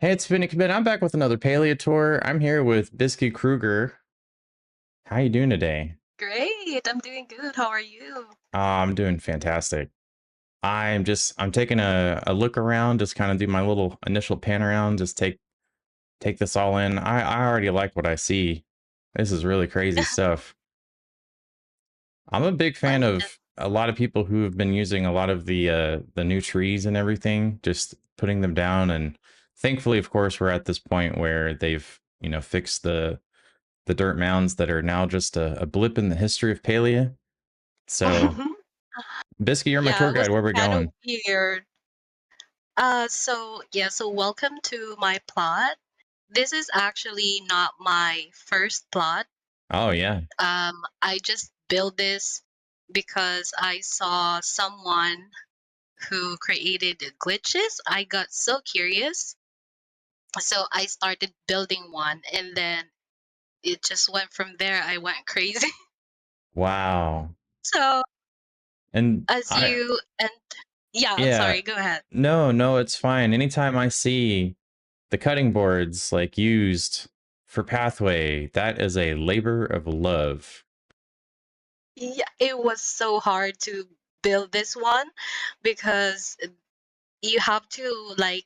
Hey, it's Finnick. I'm back with another Palia tour. I'm here with Bisky Kruger. How you doing today? Great, I'm doing good. How are you? I'm doing fantastic. I'm taking a look around, just kind of do my little initial pan around, just take this all in. I already like what I see. This is really crazy stuff. I'm a big fan Fun. of a lot of people who have been using a lot of the new trees and everything, just putting them down. And thankfully, of course, we're at this point where they've fixed the dirt mounds that are now just a blip in the history of Palia. So, Bisky, you're my Yeah, tour it was guide. Where we kind of going? weird. So welcome to my plot. This is actually not my first plot. Oh yeah, I just built this because I saw someone who created glitches. I got so curious, so I started building one, and then it just went from there. I went crazy. wow. So And as I you and yeah, I'm yeah, sorry. Go ahead. no, it's fine. Anytime I see the cutting boards like used for pathway, that is a labor of love. Yeah, it was so hard to build this one because you have to like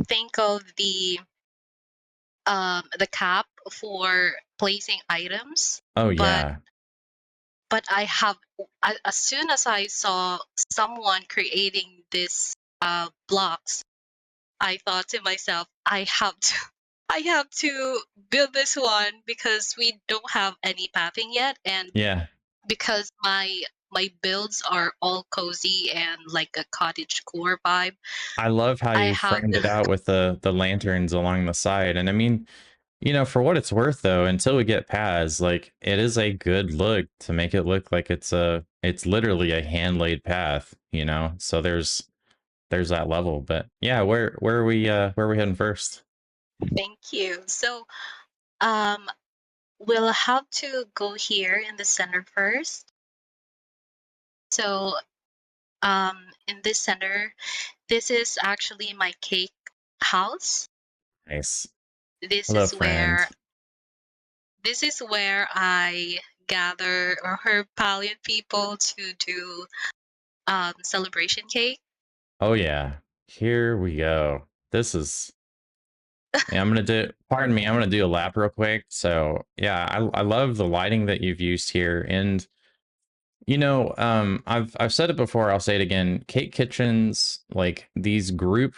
think of the cap for placing items, Oh but yeah, as soon as I saw someone creating this blocks, I thought to myself, I have to I have to build this one because we don't have any pathing yet, and yeah. because my builds are all cozy and like a cottage core vibe. I love how I you have framed it out with the lanterns along the side. And I mean, for what it's worth though, until we get paths, like it is a good look to make it look like it's literally a hand laid path. So there's that level. But yeah, where are we heading first? thank you. So um we'll have to go here in the center first. So in this center, this is actually my cake house. Nice. This Hello, is friend. where this is where I gather or her Palian people to do celebration cake. Oh yeah. Here we go. This is Yeah, I'm gonna do. Pardon me. I'm gonna do a lap real quick. So yeah, I love the lighting that you've used here, and I've said it before. I'll say it again. Cake kitchens, like these group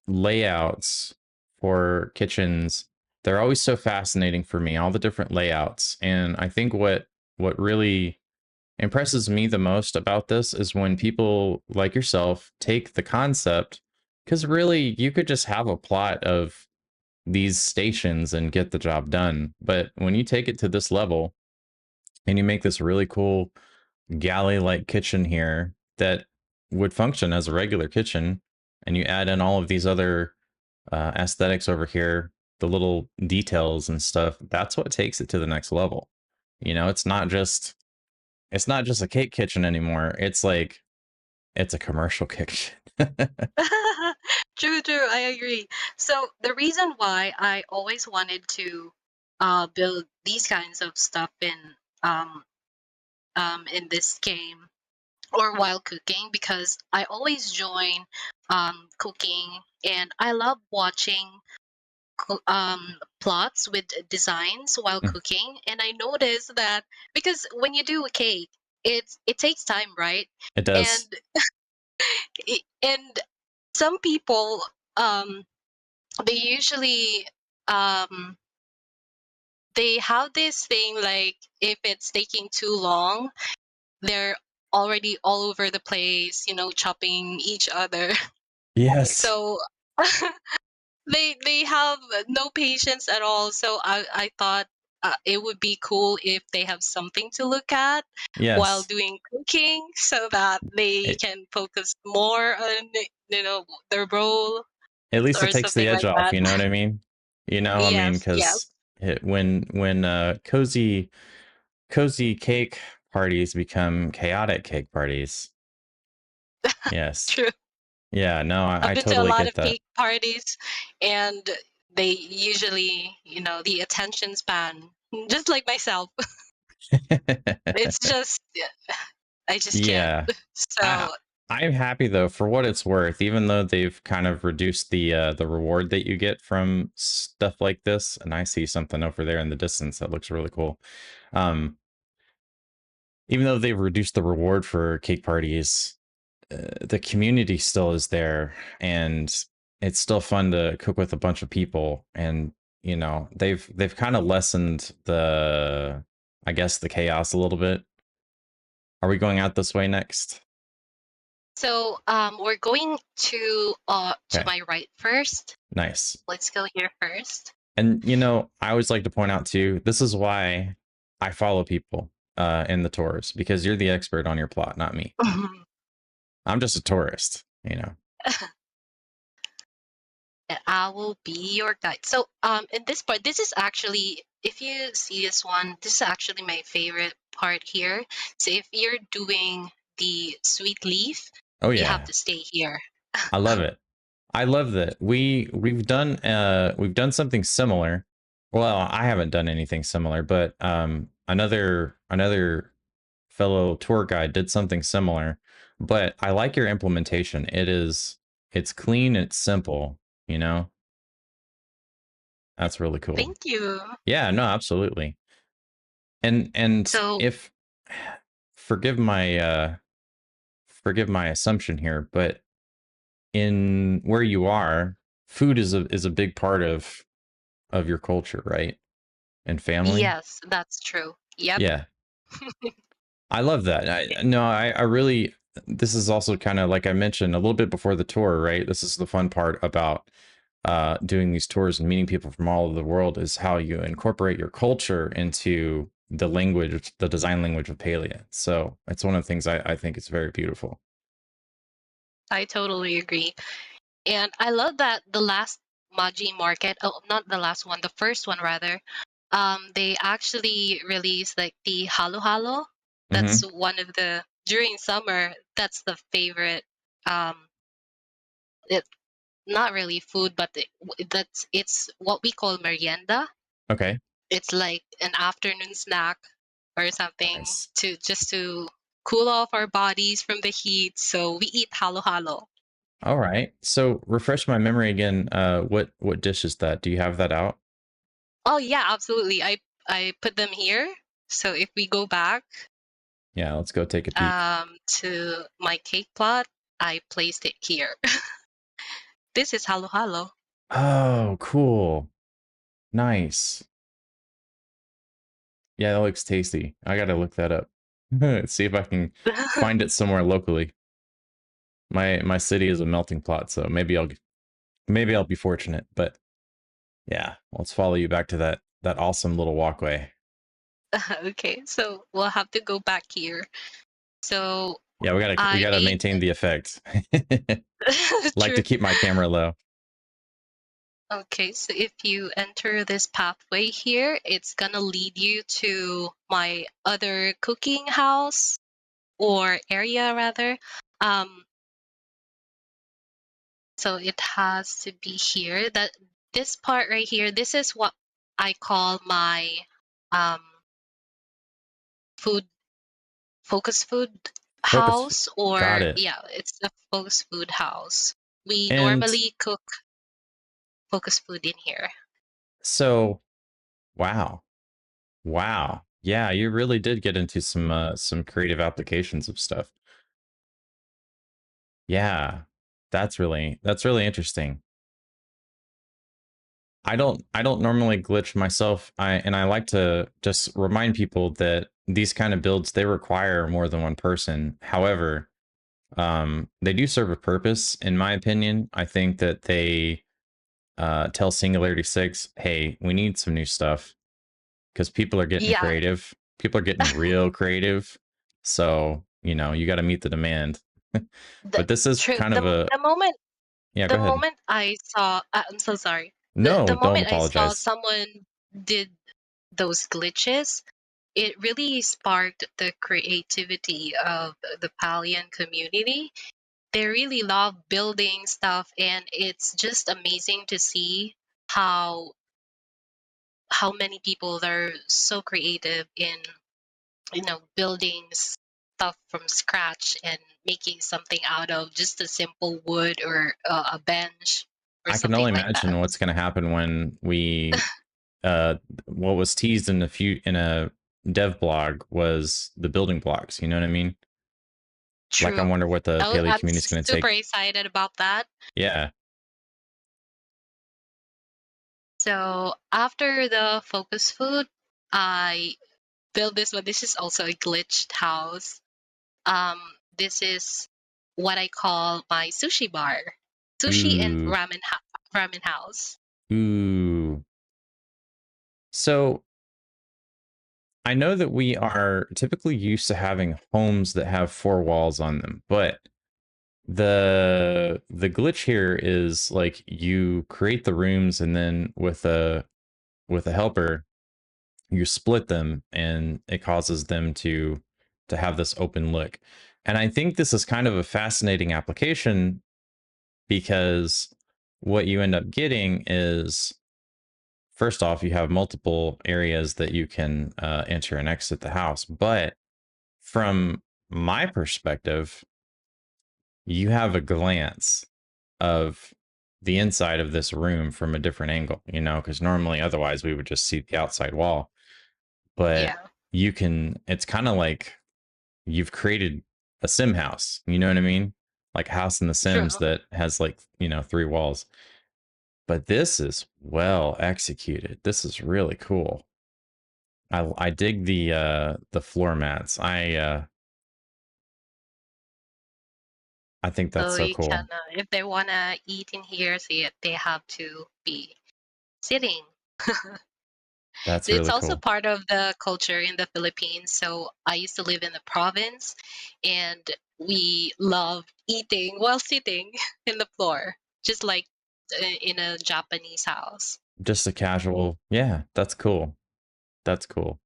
layouts for kitchens, they're always so fascinating for me. All the different layouts, and I think what really impresses me the most about this is when people like yourself take the concept, because really you could just have a plot of these stations and get the job done. But when you take it to this level and you make this really cool galley like kitchen here that would function as a regular kitchen, and you add in all of these other aesthetics over here, the little details and stuff, that's what takes it to the next level. It's not just a cake kitchen anymore. It's like it's a commercial kitchen. True, true. I agree. So the reason why I always wanted to build these kinds of stuff um in this game or while cooking, because I always join cooking, and I love watching plots with designs while cooking. And I noticed that because when you do a cake, it takes time, right? It does. And and some people um they usually um they have this thing like if it's taking too long, they're already all over the place, chopping each other. Yes. So they have no patience at all. So I thought it would be cool if they have something to look at while Yes. doing cooking, so that they It, can focus more on their role at least it or takes the something edge like off, that. you know what I mean? Yes, yes. Because when cozy cake parties become chaotic cake parties. Yes. True. Yeah, no, I've I been to a totally lot get of that. cake parties, and they usually, the attention span, just like myself. It's just, I just can't. Yeah. I So I'm happy though for what it's worth, even though they've kind of reduced the reward that you get from stuff like this. And I see something over there in the distance that looks really cool. Um, even though they've reduced the reward for cake parties, the community still is there, and it's still fun to cook with a bunch of people. And they've kind of lessened the, I guess, the chaos a little bit. Are we going out this way next? we're going to Okay, my right first. nice. Let's go here first. And I always like to point out too, this is why I follow people in the tours, because you're the expert on your plot, not me. I'm just a tourist. And I will be your guide. So, in this part, this is actually, if you see this one, this is actually my favorite part here. So, if you're doing the sweet leaf, Oh you have yeah, to stay here. I love it. I love that we've done something similar. Well, I haven't done anything similar, but another fellow tour guide did something similar. But I like your implementation. It's clean, it's simple, you know? That's really cool. Thank you. Yeah, no, absolutely. And So, if forgive my forgive my assumption here, but in where you are, food is a big part of your culture, right? And family. yes, that's true. Yep. Yeah, I love that. I really. This is also kind of like I mentioned a little bit before the tour, right? This is the fun part about doing these tours and meeting people from all over the world, is how you incorporate your culture into the language, the design language of Palia. So it's one of the things I think is very beautiful. I totally agree. And I love that the last Maji market, oh, not the last one, the first one rather, they actually released like the halo halo. That's Hmm. one of the, during summer, that's the favorite. Um, it not really food, but it's what we call merienda. Okay. It's like an afternoon snack or something Nice. to cool off our bodies from the heat. So we eat halo halo. All right. So refresh my memory again. What dish is that? Do you have that out? Oh yeah, absolutely. I put them here. So if we go back Yeah, let's go take a peek. to my cake plot, I placed it here. This is halo halo. Oh, cool. Nice. Yeah, that looks tasty. I gotta look that up. See if I can find it somewhere locally. My city is a melting pot, so maybe I'll be fortunate. But yeah, let's follow you back to that awesome little walkway. Okay, so we'll have to go back here. So Yeah, we I gotta made maintain the effect. Like true. to keep my camera low. Okay, so if you enter this pathway here, it's gonna lead you to my other cooking house or area rather. Um, so it has to be here. That this part right here, this is what I call my um food focus food Focus. house, Got or it. yeah, it's a focus food house. We And normally cook focus food in here. so, wow. Wow. Yeah, you really did get into some creative applications of stuff. Yeah. That's really interesting. I don't normally glitch myself. I like to just remind people that these kind of builds, they require more than one person. However, they do serve a purpose in my opinion. I think that they tell Singularity 6, "Hey, we need some new stuff." Because people are getting Yeah, creative. People are getting real creative. So, you got to meet the demand. the But this is true. kind of a, The moment yeah, the go ahead. moment I saw, I'm so sorry. The No, don't moment I saw apologize. someone did those glitches, it really sparked the creativity of the Palian community. They really love building stuff, and it's just amazing to see how many people are so creative in building stuff from scratch and making something out of just a simple wood or a bench or I can something only like that. imagine what's going to happen when we what was teased in a dev blog was the building blocks, you know what I mean? Like I True. wonder what the Paleo I'm community is going to super take. excited about that. Yeah. So after the focus food, I built this one. This is also a glitched house. Um, this is what I call my sushi bar, sushi and Ooh. ramen house. Ooh. So I know that we are typically used to having homes that have four walls on them, but the glitch here is like you create the rooms and then with a helper you split them and it causes them to have this open look. And I think this is kind of a fascinating application because what you end up getting is first off, you have multiple areas that you can enter and exit the house. But from my perspective, you have a glance of the inside of this room from a different angle, you know, because normally otherwise we would just see the outside wall. But Yeah, you can, it's kind of like you've created a sim house, you know what I mean? Like a house in the true. Sims that has like, you know, three walls. But this is well executed. This is really cool. I dig the floor mats. I think that's So so you can, cool. if they wanna eat in here, so they have to be sitting. That's It's really also cool. part of the culture in the Philippines. So I used to live in the province, and we love eating while sitting in the floor, just like in a Japanese house. Just a casual, yeah, that's cool. That's cool.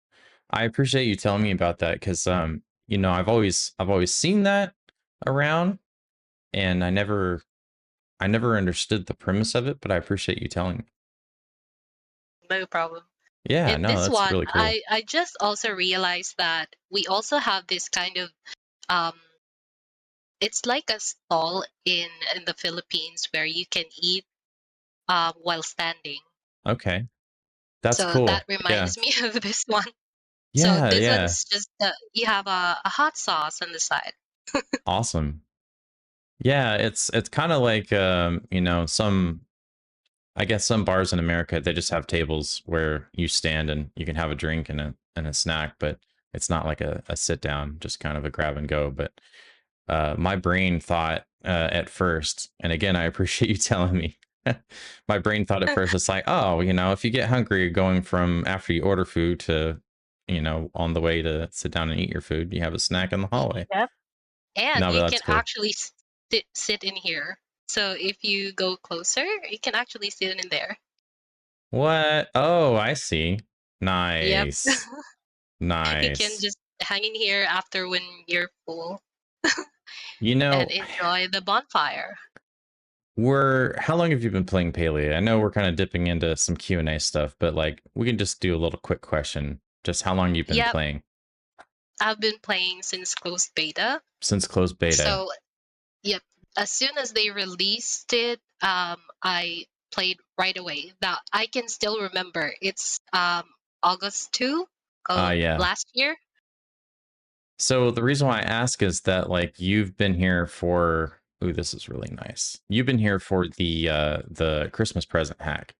I appreciate you telling me about that because you know, I've always seen that around and I never understood the premise of it, but I appreciate you telling me. No problem. Yeah, In no, this that's one, really cool. I just also realized that we also have this kind of um it's like a stall in the Philippines where you can eat while standing. Okay. That's So that cool. Yeah. reminds me of this one. So Yeah, this yeah. one's just you have a hot sauce on the side. Awesome. Yeah, it's kind of like you know, some I guess some bars in America they just have tables where you stand and you can have a drink and a snack, but it's not like a sit down, just kind of a grab and go. But my brain thought at first, and again, I appreciate you telling me. My brain thought at first it's like, oh, you know, if you get hungry going from after you order food to, you know, on the way to sit down and eat your food, you have a snack in the hallway. Yep. And No, but you that's can cool. actually sit in here. So if you go closer, you can actually sit in there. What? Oh, I see. Yep. Nice. You can Nice. just hang in here after when you're full You and know, enjoy the bonfire. we're how long have you been playing Palia? I know we're kind of dipping into some Q&A stuff, but like we can just do a little quick question. Just how long you've been Yep. playing I've been playing since closed beta. since closed beta? So yep. As soon as they released it, I played right away. That I can still remember. It's August 2 Ah, of yeah. last year. So the reason why I ask is that like you've been here for ooh, this is really nice. You've been here for the Christmas present hack.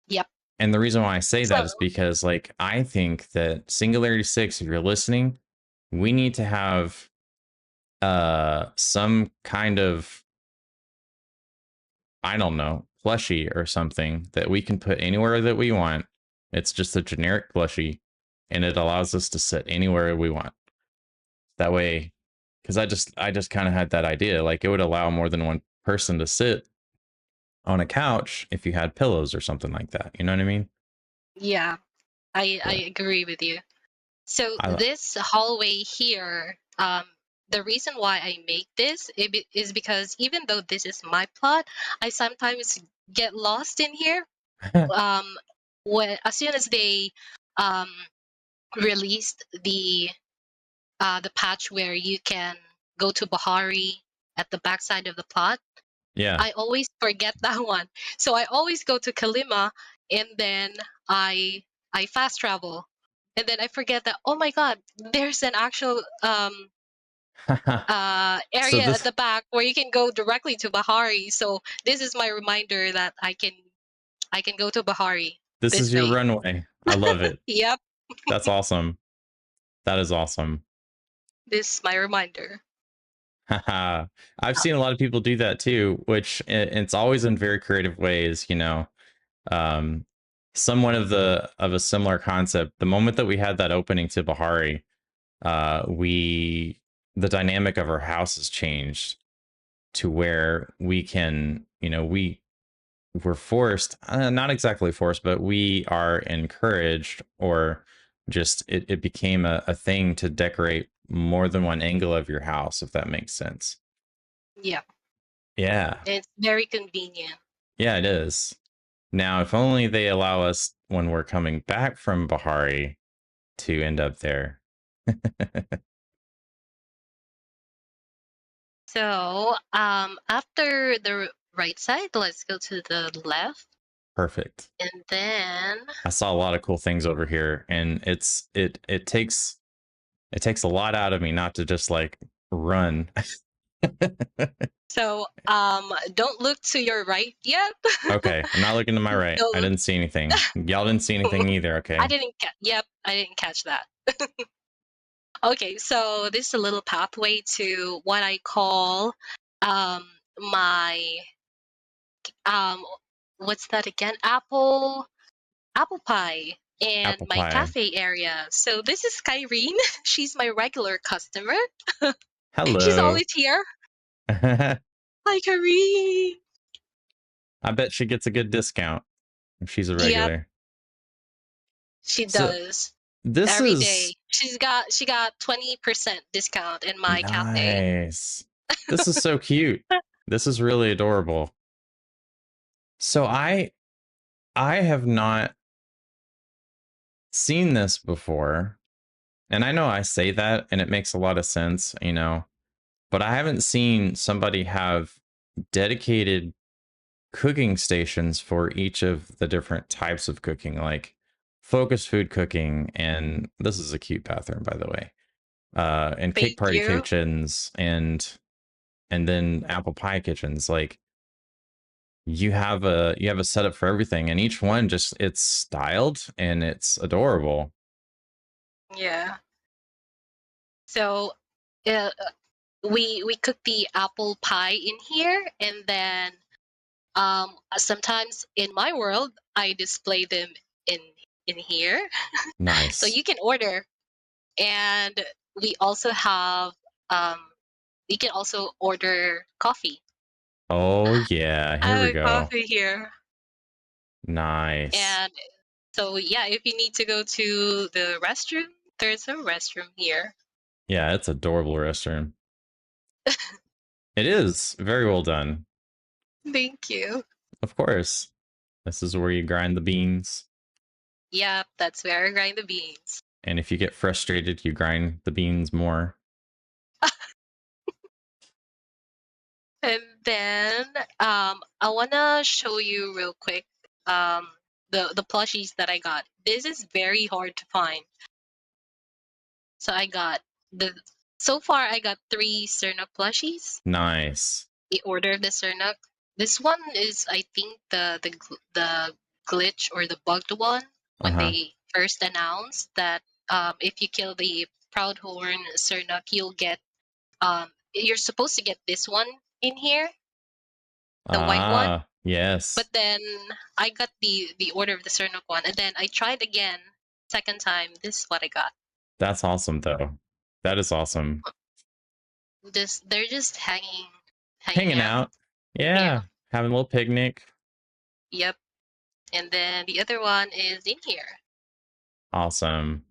Yep. And the reason why I say So that is because like I think that Singularity 6, if you're listening, we need to have some kind of I don't know, plushie or something that we can put anywhere that we want. It's just a generic plushie and it allows us to sit anywhere we want. That way, because I just kind of had that idea. Like it would allow more than one person to sit on a couch if you had pillows or something like that. You know what I mean? yeah, I But agree with you. So I this hallway here, the reason why I make this is because even though this is my plot, I sometimes get lost in here. um, when as soon as they um, released the patch where you can go to Bahari at the backside of the plot, Yeah. I always forget that one. So I always go to Kalima, and then I I fast travel, and then I forget that, oh my god, there's an actual So area at this the back where you can go directly to Bahari. So this is my reminder that I can go to Bahari this this is your way. runway. I love it. Yep, That's awesome. That is awesome. this is my reminder. Haha. I've seen a lot of people do that too, which it's always in very creative ways, you know. Um, somewhat of a similar concept. The moment that we had that opening to Bahari, we the dynamic of our house has changed to where we can, you know, we're forced, not exactly forced, but we are encouraged, or just it became a thing to decorate more than one angle of your house, if that makes sense. Yep, Yeah. it's very convenient. Yeah, it is. Now, if only they allow us when we're coming back from Bahari to end up there. So after the right side, let's go to the left, Perfect. and then I saw a lot of cool things over here, and it takes a lot out of me not to just like run. so don't look to your right yet. Okay, I'm not looking to my right. I Don't didn't see anything. Y'all didn't see anything either, I okay? didn't yep, I didn't catch that. Okay, so this is a little pathway to what I call um my um what's that again? Apple pie and Apple my pie. cafe area. So this is Kyrene. She's my regular customer. She's Hello. always here. I Hi, Kyrene. bet she gets a good discount if she's a Yep, regular. she So does. this Every day. is She got 20% discount in my cafe. nice. This is so cute. This is really adorable. So I have not seen this before. And I know I say that and it makes a lot of sense, you know, but I haven't seen somebody have dedicated cooking stations for each of the different types of cooking, like focus food cooking. And this is a cute bathroom, by the way. And cake Thank party you. kitchens and then apple pie kitchens. Like you have a setup for everything, and each one just it's styled and it's adorable. Yeah. So uh, we cook the apple pie in here, and then sometimes in my world I display them in in here. So Nice. you can order, and we also have um you can also order coffee. Oh yeah, I here we have go. coffee here. Nice. And so yeah, if you need to go to the restroom, there's a restroom here. Yeah, it's adorable restroom. It is very well done. Thank you. Of course. This is where you grind the beans. Yep, that's where I grind the beans. And if you get frustrated, you grind the beans more. And then I wanna show you real quick um the plushies that I got. This is very hard to find. So I got the so far I got three Cerna plushies. Nice. The Order of the Cerna. This one is I think the glitch or the bugged one when Uh-huh. they first announced that if you kill the Proudhorn Cerna, you'll get you're supposed to get this one in here, the white one. Yes. But then I got the Order of the Cerna one, and then I tried again, second time. This is what I got. That's awesome though. That is awesome. This they're just hanging Hanging out. out. Yeah. Yeah. Having a little picnic. Yep. And then the other one is in here. Awesome.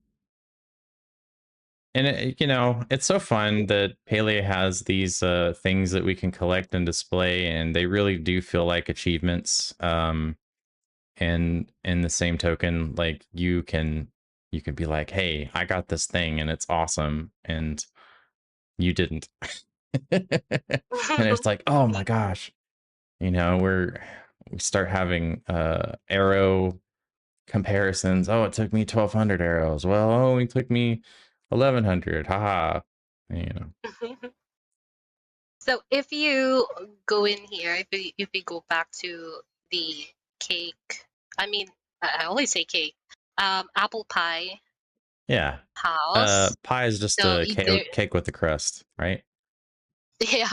And you know, it's so fun that Palia has these things that we can collect and display, and they really do feel like achievements. and in the same token, like you can be like, hey, I got this thing and it's awesome, and you didn't. And it's like, oh my gosh, you know, we start having arrow comparisons. Oh, it took me 1,200 arrows. Well, oh, it took me 1,100. Haha. You know. So if you go in here, if we go back to the cake, I mean, I always say cake, apple pie Yeah. house. Pie is just So a there, cake with the crust, right? yeah.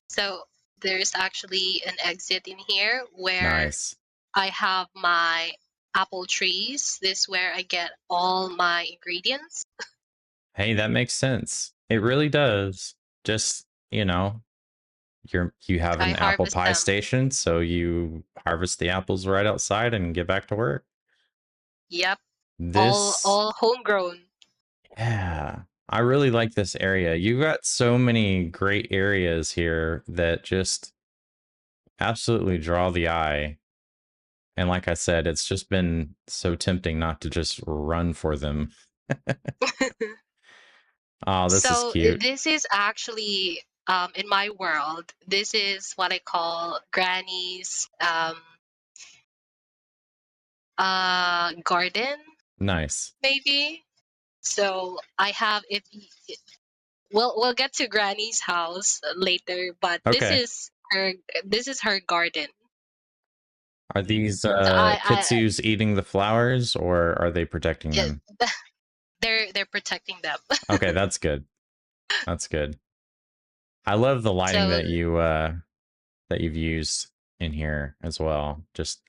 So there's actually an exit in here where Nice. I have my apple trees. This is where I get all my ingredients. Hey, that makes sense. It really does. Just, you know, you have I an apple harvest pie them. station, so you harvest the apples right outside and get back to work. Yep, This, all homegrown. yeah, I really like this area. You got so many great areas here that just absolutely draw the eye. And like I said, it's just been so tempting not to just run for them. Oh, this is So cute. this is actually in my world, this is what I call granny's garden, Nice. maybe. So I have we'll get to granny's house later, but Okay. this is her garden. Are these So kitsus eating the flowers or are they protecting yeah, them? they're protecting them. Okay, that's good. That's good. I love the lighting So that you've used in here as well. Just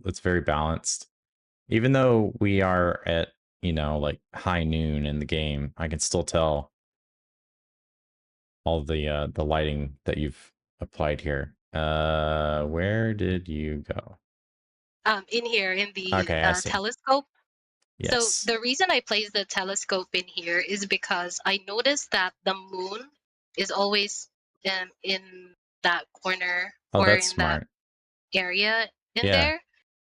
it's very balanced. Even though we are at, you know, like high noon in the game, I can still tell all the lighting that you've applied here. Where did you go? in here in the Okay, I see. telescope. So Yes. the reason I place the telescope in here is because I noticed that the moon is always in that corner Oh, or that's in that smart. area in Yeah. there.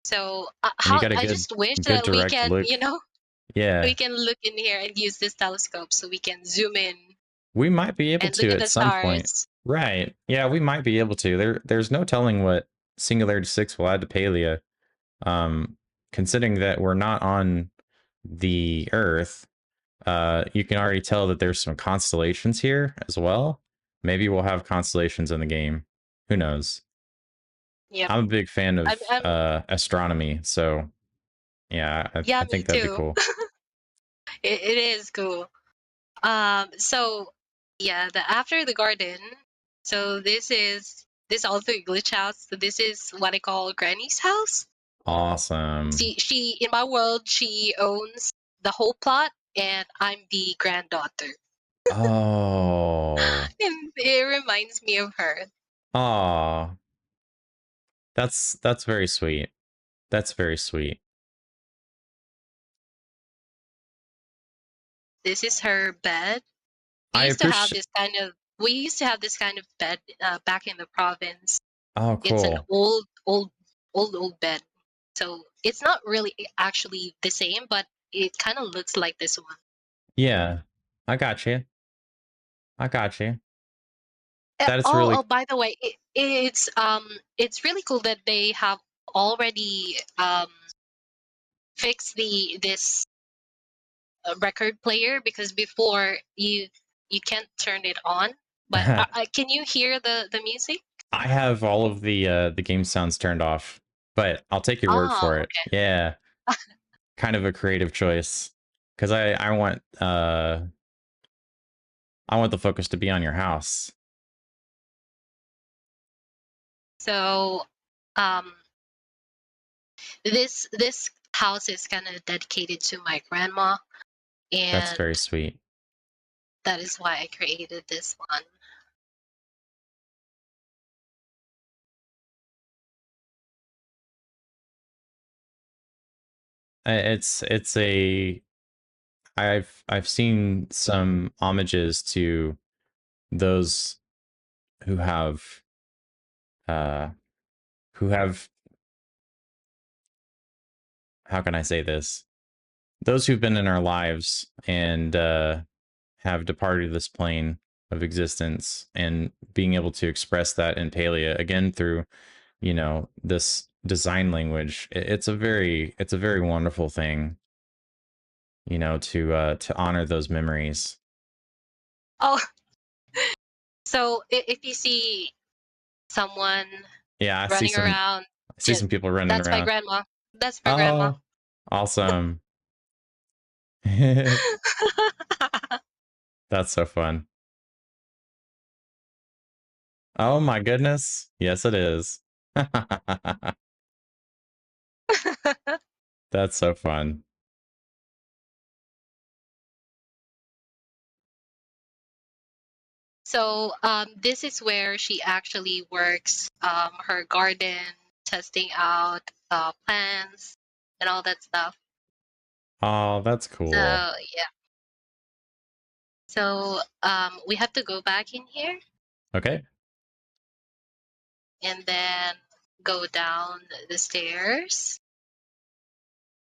So And you how got a I just wish good that we direct can, look. we Yeah. can look in here and use this telescope so we can zoom in We might be able and look to at at the some point. stars. Right. Yeah, we might be able to. There's no telling what Singularity 6 will add to Palia. Um, considering that we're not on the Earth, you can already tell that there's some constellations here as well. Maybe we'll have constellations in the game. Who knows? Yep. I'm a big fan of I'm astronomy, so yeah, yeah, I me think that'd be too. cool. It is cool. So yeah, the after the garden. So this also a glitch house. So this is what I call Granny's house. Awesome. She in my world she owns the whole plot, and I'm the granddaughter, Oh, and it reminds me of her. oh, that's very sweet. That's very sweet. This is her bed. We I used to have appreciate. this kind of we used to have this kind of bed back in the province. Oh, It's an cool. old bed. So it's not really actually the same, but it kind of looks like this one. Yeah, I got you. I got you. That is Oh, really. oh, by the way, it's really cool that they have already fixed the this record player, because before you can't turn it on. But can you hear the music? I have all of the game sounds turned off, but I'll take your word for Oh, it. Yeah, kind of a creative choice because I want the focus to be on your house. so um, this house is kind of dedicated to my grandma, That's and very sweet. that is why I created this one. It's a I've seen some homages to those who have uh who have how can I say this? Those who've been in our lives and have departed this plane of existence, and being able to express that in Palia again through, this design language. It's a very wonderful thing, to honor those memories. Oh, so if you see someone Yeah, running around, I see just some people running that's my around. grandma. That's my grandma. Oh, awesome. That's so fun. Oh my goodness. Yes, it is. That's so fun. So this is where she actually works her garden, testing out plants and all that stuff. Oh, that's So cool. yeah. So we have to go back in here Okay. and then go down the stairs.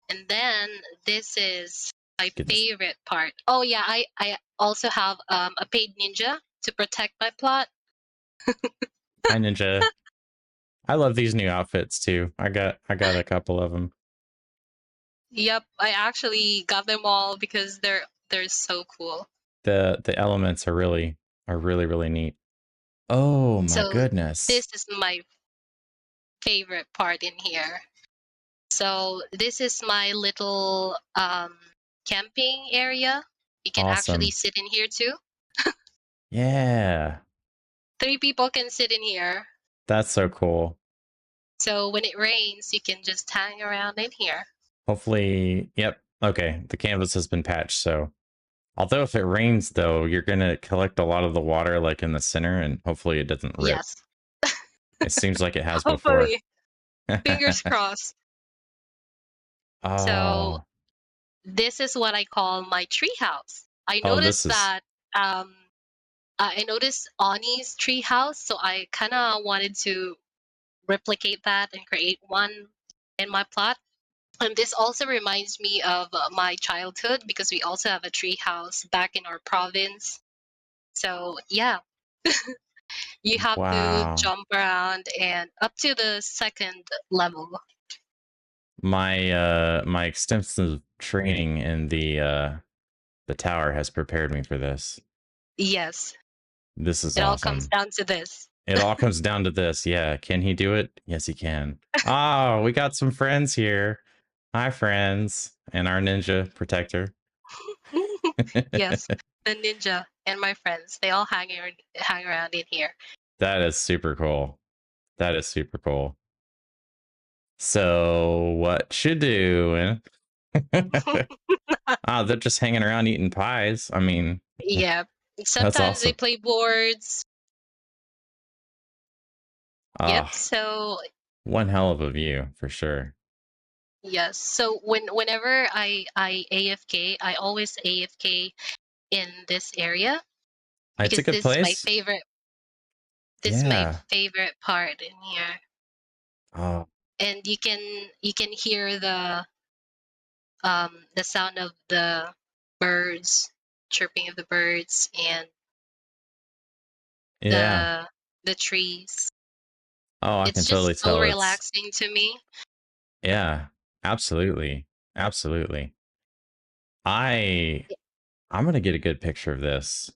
And then this is my Goodness. favorite part. Oh yeah, I also have a paid ninja to protect my plot. Hi, Ninja. I love these new outfits too. I got a couple of them. Yep, I actually got them all because they're so cool. The elements are really really neat. Oh my So goodness. this is my favorite part in here. So this is my little camping area. You can actually Awesome. sit in here too. Yeah. 3 people can sit in here. That's so cool. So when it rains, you can just hang around in here. Hopefully, yep. Okay, the canvas has been patched, so although if it rains though, you're going to collect a lot of the water like in the center and hopefully it doesn't rip. Yes, It seems like it has before. hopefully. Fingers crossed. So Oh. this is what I call my treehouse. I Oh, this noticed is that I noticed Ani's treehouse, so I kind of wanted to replicate that and create one in my plot. And this also reminds me of my childhood because we also have a tree house back in our province. So yeah, you have to wow. jump around and up to the second level. My extensive training in the tower has prepared me for this. Yes, This is it all comes awesome. down to this. It all comes down to this. Yeah, can he do it? Yes, he can. Oh, we got some friends here. Hi, friends, and our ninja protector. Yes, the ninja and my friends, they all hang around in here. That is super cool. That is super cool. So, what you doing? Ah, they're just hanging around eating pies. I mean, Yeah, that's sometimes they awesome. play boards. Yep, Ah, so one hell of a view for sure. yes. So whenever I AFK, I always AFK in this area It's a because good place. this is my Yeah. favorite part in here. Oh, And you can hear the sound of the birds, chirping of the birds and yeah. the trees. Oh, I can It's totally just so tell it's, relaxing to me. yeah, absolutely. Absolutely. I I'm gonna get a good picture of this.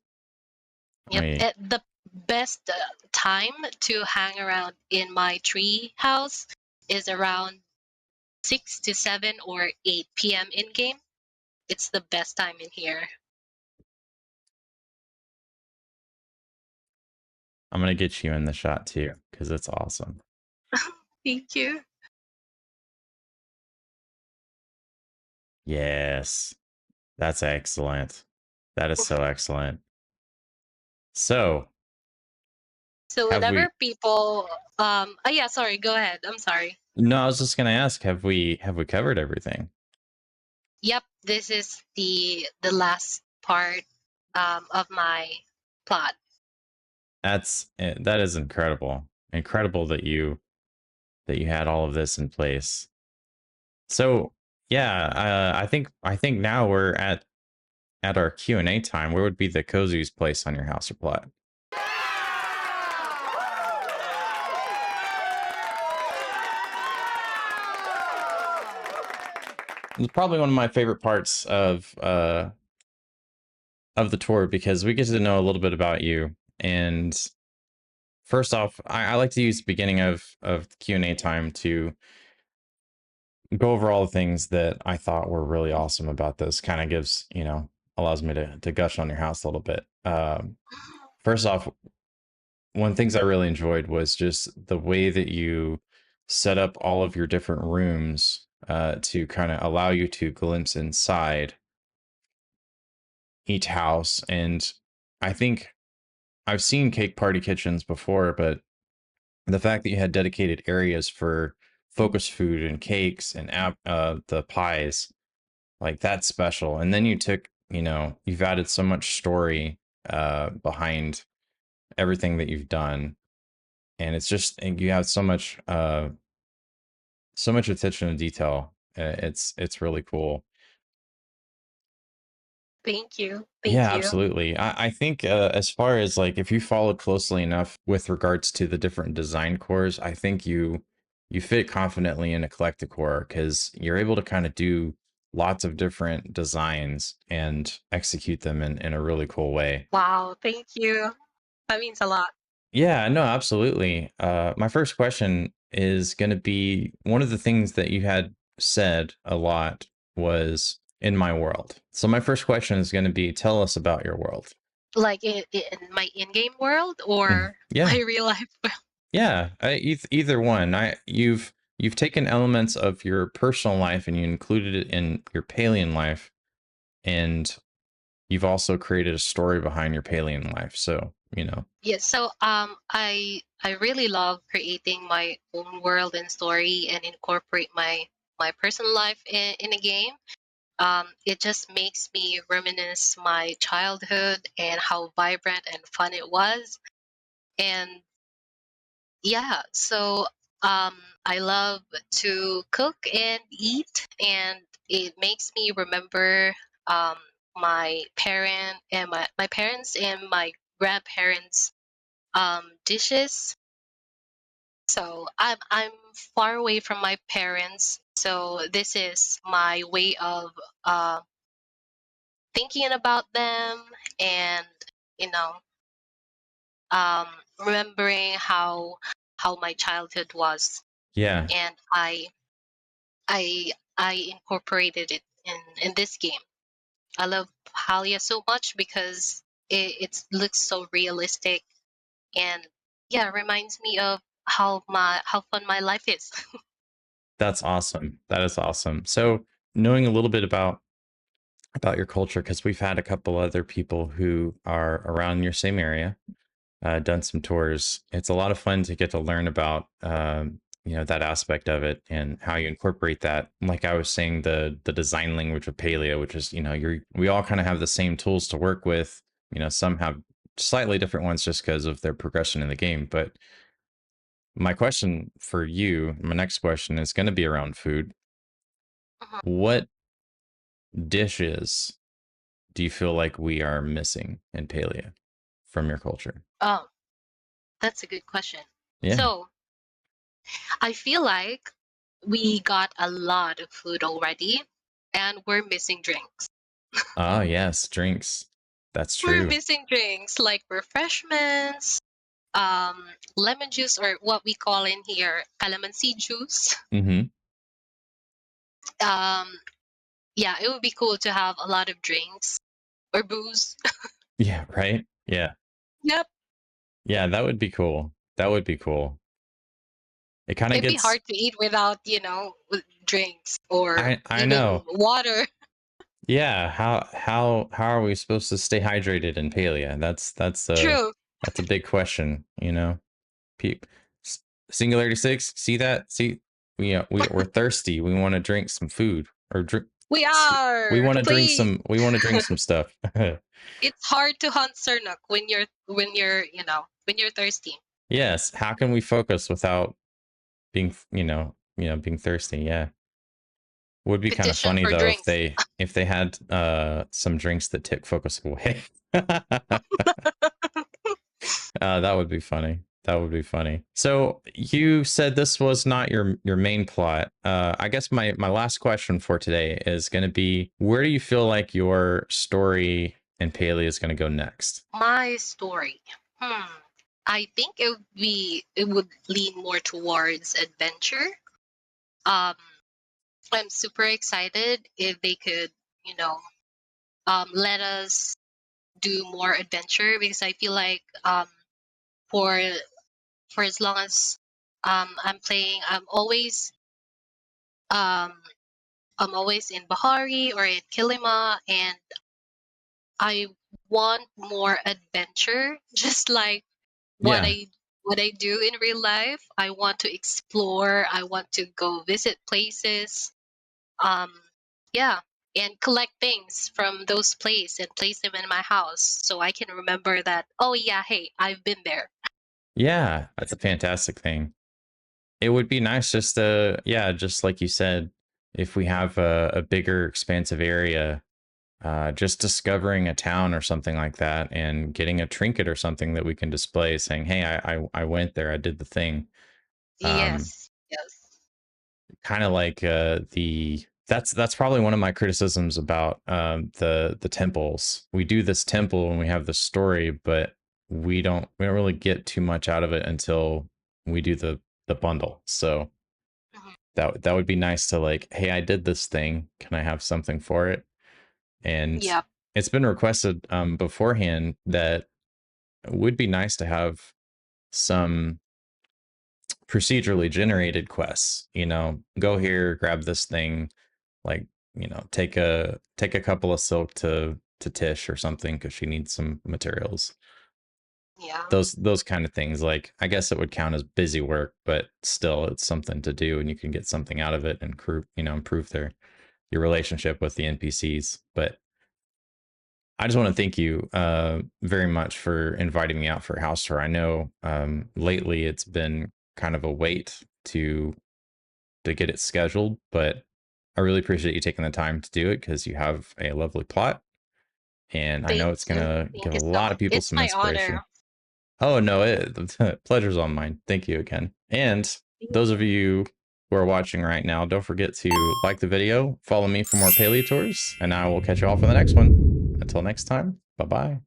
I Yep. mean, The best time to hang around in my tree house is around 6 to 7 or 8 p.m. in game. It's the best time in here. I'm gonna get you in the shot too because it's awesome. Thank you. Yes, that's excellent. That is so excellent. So, So have whenever we? people oh yeah, sorry, go ahead. I'm sorry. No, I was just gonna ask, have we covered everything? Yep, this is the last part of my plot. That is incredible. Incredible that you had all of this in place. So, Yeah, I think now we're at our Q&A time. Where would be the coziest place on your house or plot? It's probably one of my favorite parts of the tour because we get to know a little bit about you. And first off, I like to use the beginning of the Q&A time to go over all the things that I thought were really awesome about this. Kind of gives, allows me to gush on your house a little bit. First off, one of the things I really enjoyed was just the way that you set up all of your different rooms to kind of allow you to glimpse inside each house. And I think I've seen cake party kitchens before, but the fact that you had dedicated areas for focus food and cakes and the pies, like that's special. And then you took, you've added so much story behind everything that you've done, and it's just and you have so much attention to detail. It's really cool. Thank you. Thank Yeah, you. absolutely. I think as far as like if you followed closely enough with regards to the different design cores, I think you fit confidently in eclectic core because you're able to kind of do lots of different designs and execute them in a really cool way. Wow, thank you. That means a lot. Yeah, no, absolutely. My first question is going to be one of the things that you had said a lot was in my world. So my first question is going to be tell us about your world. Like in my in-game world or my Yeah. real life world. Yeah, either one. You've taken elements of your personal life and you included it in your Palian life, and you've also created a story behind your Palian life. So, Yes, so I really love creating my own world and story and incorporate my personal life in a game. It just makes me reminisce my childhood and how vibrant and fun it was. And yeah, so I love to cook and eat, and it makes me remember um, my my parents and my grandparents dishes. So I'm far away from my parents, so this is my way of uh, thinking about them and you know um, remembering how my childhood was, yeah, and I incorporated it in this game. I love Palia so much because it looks so realistic, and yeah, it reminds me of how fun my life is. that's awesome. That is awesome. So, knowing a little bit about your culture because we've had a couple other people who are around your same area done some tours. It's a lot of fun to get to learn about that aspect of it and how you incorporate that. Like I was saying, the design language of Paleo, which is we all kind of have the same tools to work with. Some have slightly different ones just because of their progression in the game. But my question for you, my next question is going to be around food. Mhm. What dishes do you feel like we are missing in Paleo from your culture? Oh, that's a good question. Yeah. So I feel like we got a lot of food already, and we're missing drinks. Ah, yes, drinks. That's We're true. missing drinks like refreshments, lemon juice, or what we call in here calamansi juice. Hmm. Um, yeah, it would be cool to have a lot of drinks or booze. Yeah, right? Yeah. Yep, Yeah, that would be cool. That would be cool. It kind of it'd be gets hard to eat without with drinks or I even know. water. Yeah, how are we supposed to stay hydrated in Palia? True. That's a big question, Pe- Singularity 6, see that? See we're thirsty. We want to drink some food or drink We we are. want to drink Please. some stuff. It's hard to hunt Sernuk when you're thirsty. Yes, how can we focus without being, being thirsty? Yeah. Would be kind of Petition funny for though drinks. if they had some drinks that took focus away. That would be funny. That would be funny. So you said this was not your main plot. I guess my last question for today is going to be, where do you feel like your story in Palia is going to go next? My story. I think it would lean more towards adventure. Um, I'm super excited if they could, you know, let us do more adventure, because I feel like for for as long as I'm playing, um I'm always in Bahari or in Kilima, and I want more adventure, just like what Yeah. I do in real life. I want to explore. I want to go visit places. Um, yeah, and collect things from those places and place them in my house so I can remember that. Oh yeah, hey, I've been there. Yeah, that's a fantastic thing. It would be nice just to, yeah, just like you said, if we have a bigger expansive area, just discovering a town or something like that and getting a trinket or something that we can display saying, hey, I went there, I did the thing. Um, Yes, yes, kind of like that's probably one of my criticisms about the temples. We do this temple and we have the story, but we don't really get too much out of it until we do the bundle. So mhm, that would be nice to like, hey, I did this thing. Can I have something for it? And yep, it's been requested beforehand that it would be nice to have some procedurally generated quests. You know, go here, grab this thing, like, you know, take a couple of silk to Tish or something because she needs some materials. yeah, Those kind of things. Like, I guess it would count as busy work, but still, it's something to do, and you can get something out of it and improve your relationship with the NPCs. But I just want to thank you very much for inviting me out for a house tour. I know lately it's been kind of a wait to get it scheduled, but I really appreciate you taking the time to do it because you have a lovely plot, and I know thank it's you, gonna thank give a you so lot of much. people It's some my inspiration. honor. Oh no, the pleasure's all mine. Thank you again. And those of you who are watching right now, don't forget to like the video, follow me for more paleo tours, and I will catch you all for the next one. Until next time, bye bye.